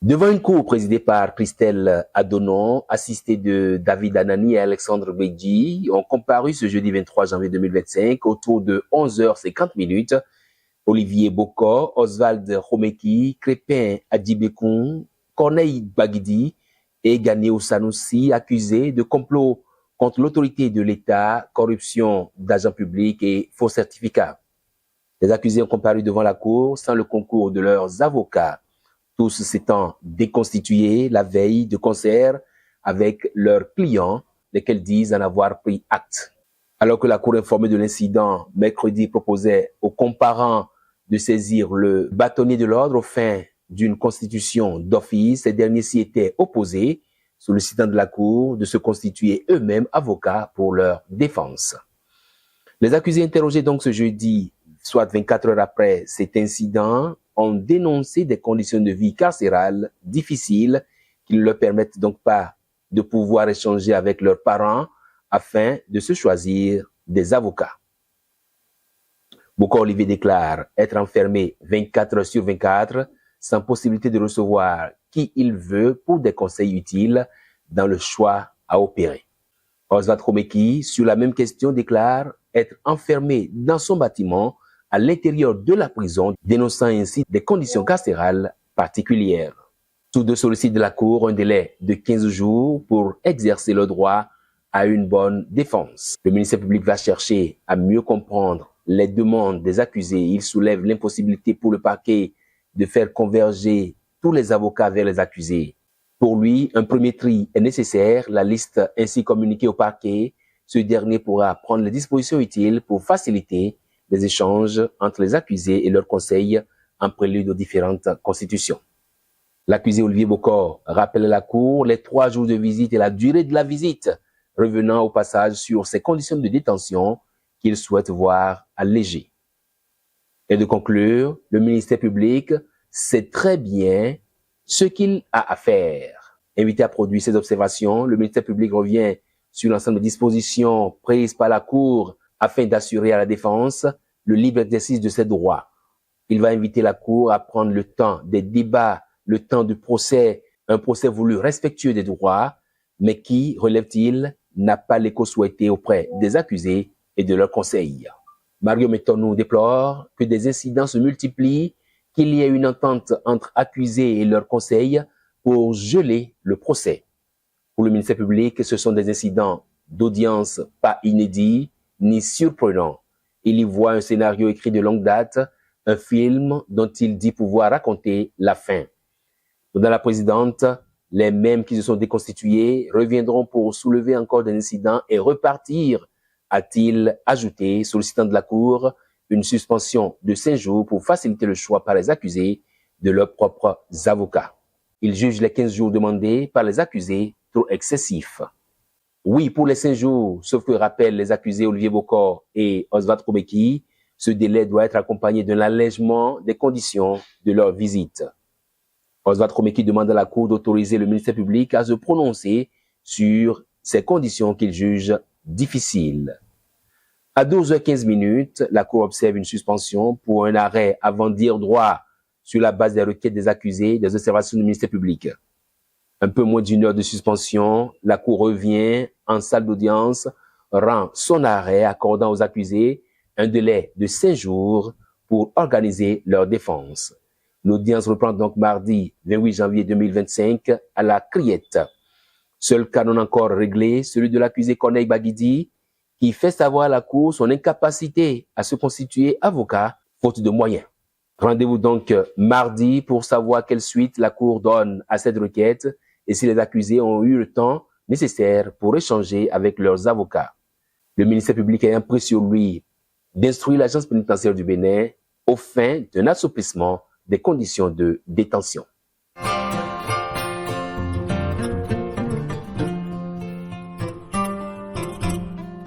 Devant une cour présidée par Christelle Adonon, assistée de David Anani et Alexandre Beji, ont comparu ce jeudi 23 janvier 2025 autour de 11h50. Olivier Boko, Oswald Romeki, Crépin Adjibekoun, Corneille Baguidi et Gagné Sanoussi, accusés de complot contre l'autorité de l'État, corruption d'agents publics et faux certificats. Les accusés ont comparu devant la cour sans le concours de leurs avocats, tous s'étant déconstitués la veille de concert avec leurs clients, lesquels disent en avoir pris acte. Alors que la cour informée de l'incident mercredi proposait aux comparants de saisir le bâtonnier de l'ordre aux fins d'une constitution d'office, ces derniers s'y étaient opposés, sollicitant de la cour de se constituer eux-mêmes avocats pour leur défense. Les accusés interrogés donc ce jeudi, soit 24 heures après cet incident, ont dénoncé des conditions de vie carcérales difficiles qui ne leur permettent donc pas de pouvoir échanger avec leurs parents afin de se choisir des avocats. Boko Olivier déclare être enfermé 24 heures sur 24 sans possibilité de recevoir qui il veut pour des conseils utiles dans le choix à opérer. Oswald Romeki, sur la même question, déclare être enfermé dans son bâtiment à l'intérieur de la prison, dénonçant ainsi des conditions carcérales particulières. Tous deux sollicitent de la Cour un délai de 15 jours pour exercer le droit à une bonne défense. Le ministère public va chercher à mieux comprendre les demandes des accusés. Il soulève l'impossibilité pour le parquet de faire converger tous les avocats vers les accusés. Pour lui, un premier tri est nécessaire. La liste ainsi communiquée au parquet, ce dernier pourra prendre les dispositions utiles pour faciliter les échanges entre les accusés et leurs conseils en prélude aux différentes constitutions. L'accusé Olivier Boko rappelle à la Cour les 3 jours de visite et la durée de la visite, revenant au passage sur ses conditions de détention qu'il souhaite voir allégées. Et de conclure, le ministère public sait très bien ce qu'il a à faire. Invité à produire ses observations, le ministère public revient sur l'ensemble des dispositions prises par la Cour afin d'assurer à la défense le libre exercice de ses droits. Il va inviter la Cour à prendre le temps des débats, le temps du procès, un procès voulu respectueux des droits, mais qui, relève-t-il, n'a pas l'écho souhaité auprès des accusés et de leurs conseils. Mario Metonou déplore que des incidents se multiplient, qu'il y ait une entente entre accusés et leurs conseils pour geler le procès. Pour le ministère public, ce sont des incidents d'audience pas inédits ni surprenants. Il y voit un scénario écrit de longue date, un film dont il dit pouvoir raconter la fin. Dans la présidente, les mêmes qui se sont déconstitués reviendront pour soulever encore des incidents et repartir, a-t-il ajouté, sollicitant de la Cour une suspension de 5 jours pour faciliter le choix par les accusés de leurs propres avocats. Il juge les 15 jours demandés par les accusés trop excessifs. Oui, pour les 5 jours, sauf que rappellent les accusés Olivier Boko et Oswald Romeki, ce délai doit être accompagné d'un allègement des conditions de leur visite. Oswald Romeki demande à la Cour d'autoriser le ministère public à se prononcer sur ces conditions qu'il juge difficiles. À 12h15, la Cour observe une suspension pour un arrêt avant dire droit sur la base des requêtes des accusés des observations du ministère public. Un peu moins d'1 heure de suspension, la Cour revient en salle d'audience, rend son arrêt accordant aux accusés un délai de 5 jours pour organiser leur défense. L'audience reprend donc mardi 28 janvier 2025 à la Criette. Seul canon encore réglé, celui de l'accusé Corneille Baguidi, qui fait savoir à la Cour son incapacité à se constituer avocat faute de moyens. Rendez-vous donc mardi pour savoir quelle suite la Cour donne à cette requête et si les accusés ont eu le temps nécessaire pour échanger avec leurs avocats. Le ministère public ayant pris sur lui d'instruire l'agence pénitentiaire du Bénin aux fins d'un assouplissement des conditions de détention.